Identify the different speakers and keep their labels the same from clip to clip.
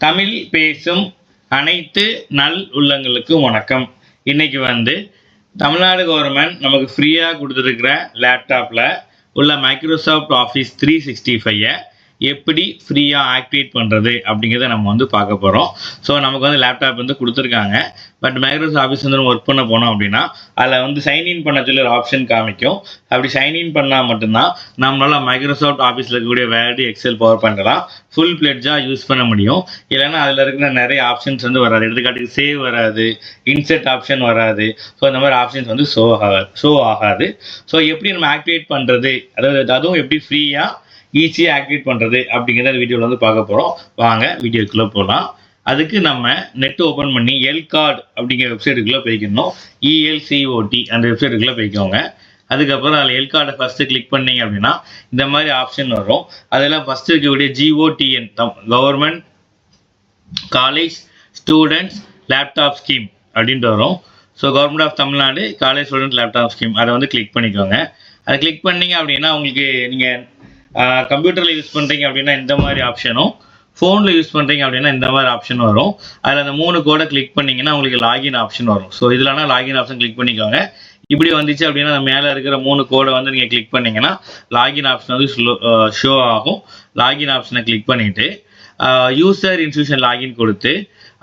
Speaker 1: தமிழ் பேசும் அனைத்து நல் உள்ளங்களுக்கும் வணக்கம். இன்னைக்கு தமிழ்நாடு கவர்மெண்ட் நமக்கு ஃப்ரீயாக கொடுத்துருக்கிற லேப்டாப்பில் உள்ள மைக்ரோசாஃப்ட் ஆஃபீஸ் 365 எப்படி ஃப்ரீயாக ஆக்டிவேட் பண்ணுறது அப்படிங்கிறத நம்ம பார்க்க போகிறோம். ஸோ நமக்கு லேப்டாப் கொடுத்துருக்காங்க. பட் மைக்ரோசாஃப்ட் ஆஃபீஸ் நம்ம ஒர்க் பண்ண போனோம் அப்படின்னா அதில் சைன்இன் பண்ண சொல்லி ஒரு ஆப்ஷன் காமிக்கும். அப்படி சைன்இன் பண்ணால் மட்டும்தான் நம்மளால் மைக்ரோசாஃப்ட் ஆஃபீஸில் இருக்கக்கூடிய வேர்டு, எக்ஸல், பவர் பாயிண்ட்லாம் ஃபுல் பிளெட்ஜாக யூஸ் பண்ண முடியும். இல்லைன்னா அதில் இருக்கிற நிறைய ஆப்ஷன்ஸ் வராது. எடுத்துக்காட்டுக்கு சேவ் வராது, இன்செர்ட் ஆப்ஷன் வராது. ஸோ இந்த மாதிரி ஆப்ஷன்ஸ் ஷோ ஆகாது. ஸோ எப்படி நம்ம ஆக்டிவேட் பண்ணுறது, அதுவும் எப்படி ஃப்ரீயாக ஈஸியாக ஆக்டிவேட் பண்ணுறது அப்படிங்கிறத வீடியோவில் பார்க்க போகிறோம். வாங்க வீடியோக்குள்ளே போகலாம். அதுக்கு நம்ம நெட் ஓப்பன் பண்ணி எல்கார்ட் அப்படிங்கிற வெப்சைட்டுக்குள்ளே போய்க்கணும். ELCOT அந்த வெப்சைட்டுக்குள்ளே போய்க்கோங்க. அதுக்கப்புறம் அதில் எல்கார்டை ஃபஸ்ட்டு கிளிக் பண்ணிங்க அப்படின்னா இந்த மாதிரி ஆப்ஷன் வரும். அதில் ஃபஸ்ட்டு இருக்கக்கூடிய GOTN government college students laptop scheme அப்படின்ட்டு வரும். So government of Tamil Nadu college student laptop scheme அதை கிளிக் பண்ணிக்கோங்க. அதை கிளிக் பண்ணிங்க அப்படின்னா உங்களுக்கு நீங்கள் கம்ப்யூட்டரில் யூஸ் பண்ணுறீங்க அப்படின்னா இந்த மாதிரி ஆப்ஷனும், ஃபோனில் யூஸ் பண்ணுறீங்க அப்படின்னா இந்த மாதிரி ஆப்ஷன் வரும். அதில் அந்த 3 கோடை கிளிக் பண்ணிங்கன்னா உங்களுக்கு லாகின் ஆப்ஷன் வரும். ஸோ இதில்னா லாகின் ஆப்ஷன் கிளிக் பண்ணிக்கோங்க. இப்படி வந்துச்சு அப்படின்னா மேலே இருக்கிற 3 கோடை நீங்கள் கிளிக் பண்ணிங்கன்னா லாகின் ஆப்ஷன் ஷோ ஆகும். லாகின் ஆப்ஷனை கிளிக் பண்ணிவிட்டு யூசர் இன்ஸ்டியூஷன் லாகின் கொடுத்து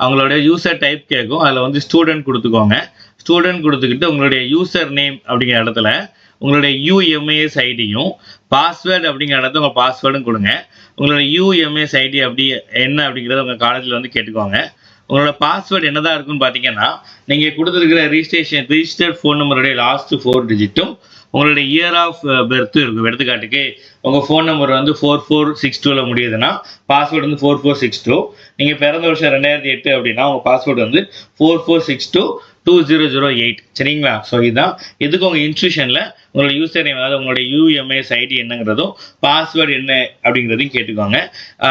Speaker 1: அவங்களுடைய யூசர் டைப் கேட்கும். அதில் ஸ்டூடெண்ட் கொடுத்துக்கோங்க. ஸ்டூடெண்ட் கொடுத்துக்கிட்டு உங்களுடைய யூசர் நேம் அப்படிங்கிற இடத்துல உங்களுடைய UMAS ஐடியும், பாஸ்வேர்டு அப்படிங்கிற இடத்துல உங்கள் பாஸ்வேர்டும் கொடுங்க. உங்களோட UMAS ஐடி அப்படி என்ன அப்படிங்கிறத உங்கள் காலேஜில் கேட்டுக்கோங்க. உங்களோட பாஸ்வேர்டு என்னதான் இருக்குன்னு பார்த்தீங்கன்னா நீங்கள் கொடுத்துருக்கிற ரிஜிஸ்டர்ட் ஃபோன் நம்பருடைய லாஸ்ட் 4 டிஜிட்டும் உங்களுடைய இயர் ஆஃப் பெர்த்தும் இருக்கும். எடுத்துக்காட்டுக்கு உங்கள் ஃபோன் நம்பர் 4462 முடியுதுன்னா பாஸ்வேர்டு 4462. நீங்கள் பிறந்த வருஷம் 2008 அப்படின்னா உங்கள் பாஸ்வேர்டு 44622008. சரிங்களா? ஸோ இதுதான் இதுக்கு உங்கள் இன்ஸ்டியூஷனில் உங்களோட யூசர் நேம், அதாவது உங்களுடைய UMAS ஐடி என்னங்கிறதும் பாஸ்வேர்டு என்ன அப்படிங்கிறதையும் கேட்டுக்கோங்க.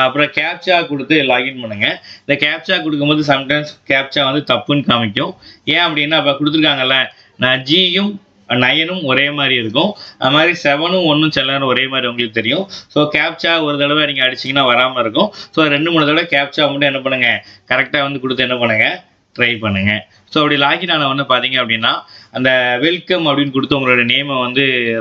Speaker 1: அப்புறம் கேப்சா கொடுத்து லாகின் பண்ணுங்க. இந்த கேப்சா கொடுக்கும்போது சம்டைம்ஸ் கேப்சா தப்புன்னு காமிக்கும். ஏன் அப்படின்னா அப்போ கொடுத்துருக்காங்கல்ல, நான் Gயும் 9ம் ஒரே மாதிரி இருக்கும். அது மாதிரி 7ம் 1ம் சில நேரம் ஒரே மாதிரி உங்களுக்கு தெரியும். ஸோ கேப்சா ஒரு தடவை நீங்கள் அடிச்சிங்கன்னா வராமல் இருக்கும். ஸோ 2-3 தடவை கேப்சா மட்டும் என்ன பண்ணுங்க, கரெக்டாக கொடுத்து என்ன பண்ணுங்க, ட்ரை பண்ணுங்க. ஸோ அப்படி லாகின் ஆன பார்த்தீங்க அப்படின்னா அந்த வெல்கம் அப்படின்னு கொடுத்து உங்களோட நேமை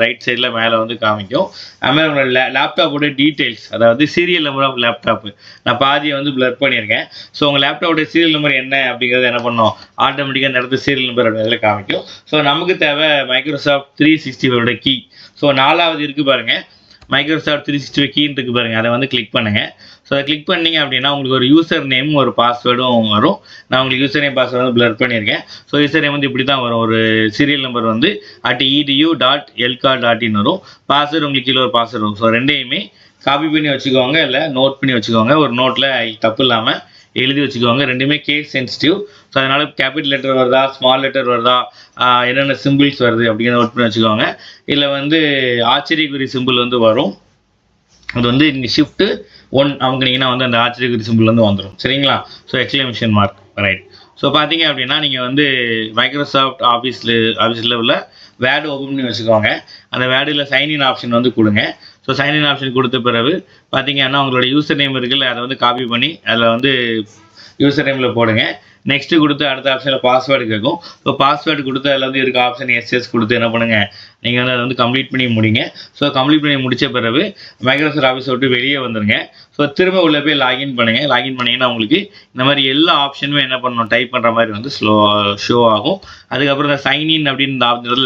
Speaker 1: ரைட் சைடில் மேலே காமிக்கும். அதுமாதிரி உங்களோட லேப்டாப்போட டீட்டெயில்ஸ், அதாவது சீரியல் நம்பர் ஆஃப் லேப்டாப்பு நான் பாதியை பிளர் பண்ணியிருக்கேன். ஸோ உங்கள் லேப்டாப்போட சீரியல் நம்பர் என்ன அப்படிங்கிறத என்ன பண்ணோம், ஆட்டோமேட்டிக்காக அந்த இடத்துல சீரியல் நம்பர் அப்படிங்கிறதுல காமிக்கும். ஸோ நமக்கு தேவை மைக்ரோசாஃப்ட் 365 கீ. ஸோ 4வது இருக்குது பாருங்கள், மைக்ரோசாஃப்ட் 365 கீன்னு இருக்குது பாருங்கள். அதை கிளிக் பண்ணுங்கள். ஸோ அதை கிளிக் பண்ணிங்க அப்படின்னா உங்களுக்கு ஒரு யூசர் நேமும் ஒரு பாஸ்வேர்டும் வரும். நான் உங்களுக்கு யூசர் நேம் பாஸ்வேர்டு பிளர் பண்ணியிருக்கேன். ஸோ யூசர் நேம் இப்படி தான் வரும். ஒரு சீரியல் நம்பர் @edu.elcard.in வரும். பாஸ்வேர்டு உங்களுக்கு கீழே ஒரு பாஸ்வேர்டு வரும். ஸோ ரெண்டையுமே காப்பி பண்ணி வச்சுக்கோங்க, இல்லை நோட் பண்ணி வச்சுக்கோங்க. ஒரு நோட்டில் தப்பு இல்லாமல் எழுதி வச்சுக்கோங்க. ரெண்டுமே கேஸ் சென்சிட்டிவ். ஸோ அதனால் கேபிட்டல் லெட்டர் வருதா, ஸ்மால் லெட்டர் வருதா, என்னென்ன சிம்பிள்ஸ் வருது அப்படிங்கிறத நோட் பண்ணி வச்சுக்கோங்க. இதில் ஆச்சரியக்குறி சிம்பிள் வரும். அது நீங்கள் ஷிஃப்ட் 1 அமுக்குனீங்கன்னா அந்த ஆச்சரியக்குறி சிம்பிள் வந்துடும். சரிங்களா? So exclamation mark, right. So பார்த்தீங்க அப்படின்னா நீங்கள் மைக்ரோசாஃப்ட் ஆஃபீஸில் உள்ள வேர்டு ஓப்பன் பண்ணி வச்சுக்கோங்க. அந்த வேர்டில் சைன்இன் ஆப்ஷன் கொடுங்க. ஸோ சைன்இன் ஆப்ஷன் கொடுத்த பிறகு பார்த்தீங்கன்னா உங்களோட யூசர் நேம் இருக்குல்ல, அதை காப்பி பண்ணி அதில் யூசர் நேமில் போடுங்க. நெக்ஸ்ட்டு கொடுத்து அடுத்த ஆப்ஷனில் பாஸ்வேர்டு கேட்கும். ஸோ பாஸ்வேர்டு கொடுத்து அதில் இருக்க ஆப்ஷன் SS கொடுத்து என்ன பண்ணுங்கள், நீங்கள் அதை கம்ப்ளீட் பண்ணி முடிங்க. ஸோ கம்ப்ளீட் பண்ணி முடித்த பிறகு மைக்ரோசாஃப்ட் ஆஃபீஸை விட்டு வெளியே வந்துடுங்க. ஸோ திரும்ப உள்ளே போய் லாகின் பண்ணுங்கள். லாகின் பண்ணிங்கன்னா உங்களுக்கு இந்த மாதிரி எல்லா ஆப்ஷனுமே என்ன பண்ணணும், டைப் பண்ணுற மாதிரி ஷோ ஆகும். அதுக்கப்புறம் இந்த சைன்இன் அப்படின்னு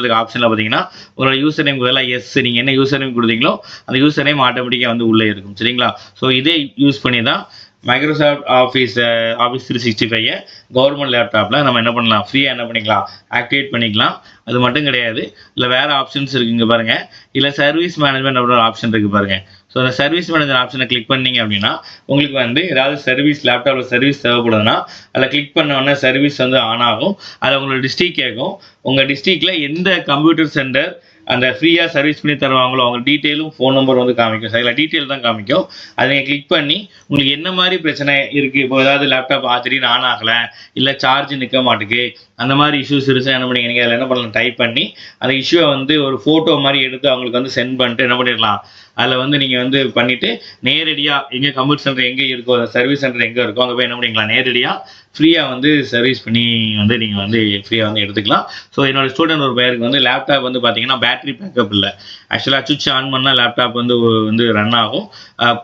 Speaker 1: இருக்க ஆப்ஷனில் பார்த்தீங்கன்னா உங்களோட யூசர் நேம் எல்லாம் நீங்கள் என்ன யூசர் நேம் கொடுத்தீங்களோ அந்த யூசர் நேம் ஆட்டோமேட்டிக்காக உள்ளே இருக்கும். சரிங்களா? ஸோ இதே யூஸ் பண்ணி தான் மைக்ரோசாஃப்ட் ஆஃபீஸ் 365 கவர்மெண்ட் லேப்டாப்பில் நம்ம என்ன பண்ணலாம், ஃப்ரீயாக என்ன பண்ணிக்கலாம், ஆக்டிவேட் பண்ணிக்கலாம். அது மட்டும் கிடையாது, இல்லை வேறு ஆப்ஷன்ஸ் இருக்குங்க பாருங்கள். இல்லை சர்வீஸ் மேனேஜ்மெண்ட் அப்படின்னு ஒரு ஆப்ஷன் இருக்குது பாருங்கள். ஸோ அந்த சர்வீஸ் மேனேஜர் ஆப்ஷனை கிளிக் பண்ணிங்க அப்படின்னா உங்களுக்கு ஏதாவது சர்வீஸ் லேப்டாப்பில் சர்வீஸ் தேவைப்படுதுன்னா அதில் கிளிக் பண்ணோன்னே சர்வீஸ் ஆன் ஆகும். அதில் உங்களோட டிஸ்ட்ரிக் கேட்கும். உங்கள் டிஸ்ட்ரிக்டில் எந்த கம்ப்யூட்டர் சென்டர் அந்த ஃப்ரீயாக சர்வீஸ் பண்ணி தருவாங்களோ அவங்க டீட்டெயிலும் ஃபோன் நம்பர் காமிக்கும். சரிங்களா? டீட்டெயில் தான் காமிக்கும். அதை நீங்கள் கிளிக் பண்ணி உங்களுக்கு என்ன மாதிரி பிரச்சனை இருக்குது, இப்போ ஏதாவது லேப்டாப் திடீர்னு ஆன் ஆகலை, இல்லை சார்ஜ் நிற்க மாட்டுக்கு, அந்த மாதிரி இஷ்யூஸ் இருந்துச்சுன்னா என்ன பண்ணிங்க, நீங்கள் அதில் என்ன பண்ணலாம், டைப் பண்ணி அந்த இஷ்யூவை ஒரு ஃபோட்டோ மாதிரி எடுத்து அவங்களுக்கு சென்ட் பண்ணிட்டு என்ன பண்ணிடலாம், அதில் வந்து நீங்கள் வந்து பண்ணிவிட்டு நேரடியாக எங்கே கம்ப்யூட்டர் சென்டர் எங்கே இருக்கோ, சர்வீஸ் சென்டர் எங்கே இருக்கோ அங்கே போய் என்ன பண்ணிக்கலாம், நேரடியாக ஃப்ரீயாக வந்து சர்வீஸ் பண்ணி வந்து நீங்கள் வந்து ஃப்ரீயாக வந்து எடுத்துக்கலாம். ஸோ என்னோட ஸ்டூடெண்ட் ஒரு பையனுக்கு வந்து லேப்டாப் வந்து பார்த்தீங்கன்னா பேட்டரி பேக்கப் இல்லை. ஆக்சுவலாக சுவிட்ச் ஆன் பண்ணால் லேப்டாப் வந்து ரன் ஆகும்.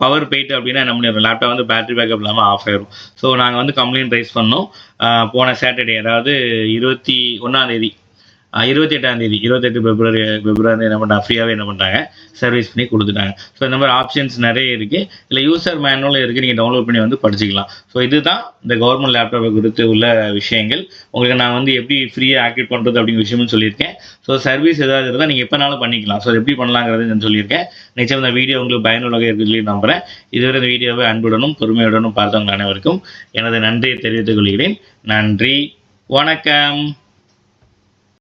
Speaker 1: பவர் போயிட்டு அப்படின்னா என்ன பண்ணிடுறோம், லேப்டாப் வந்து பேட்டரி பேக்கப் இல்லாமல் ஆஃப் ஆயிரும். ஸோ நாங்கள் வந்து கம்ப்ளைண்ட் ரைஸ் பண்ணோம். போன சாட்டர்டே, அதாவது 21 28 பிப்ரவரி என்ன பண்ணிட்டாங்க, ஃப்ரீயாகவே என்ன பண்ணிட்டாங்க, சர்வீஸ் பண்ணி கொடுத்துட்டாங்க. ஸோ இந்த மாதிரி ஆப்ஷன்ஸ் நிறைய இருக்குது. இல்லை யூசர் மேனுவலும் இருக்குது, நீங்கள் டவுன்லோட் பண்ணி வந்து படிச்சிக்கலாம். ஸோ இதுதான் இந்த கவர்மெண்ட் லேப்டாப்பை குறித்து உள்ள விஷயங்கள். உங்களுக்கு நான் வந்து எப்படி ஃப்ரீயாக ஆக்டிவேட் பண்ணுறது அப்படிங்கிற விஷயமும் சொல்லியிருக்கேன். ஸோ சர்வீஸ் ஏதாவது இருந்தால் நீங்கள் எப்போனாலும் பண்ணிக்கலாம். ஸோ எப்படி பண்ணலாங்கிறது நான் சொல்லியிருக்கேன். நிச்சயம் இந்த வீடியோ உங்களுக்கு பயனுள்ளதாக இருக்குன்னு சொல்லி நம்புகிறேன். இதுவரை இந்த வீடியோவை அன்புடனும் பொறுமையுடனும் பார்த்தவங்க அனைவருக்கும் எனது நன்றியை தெரிவித்துக் கொள்கிறேன். நன்றி, வணக்கம்.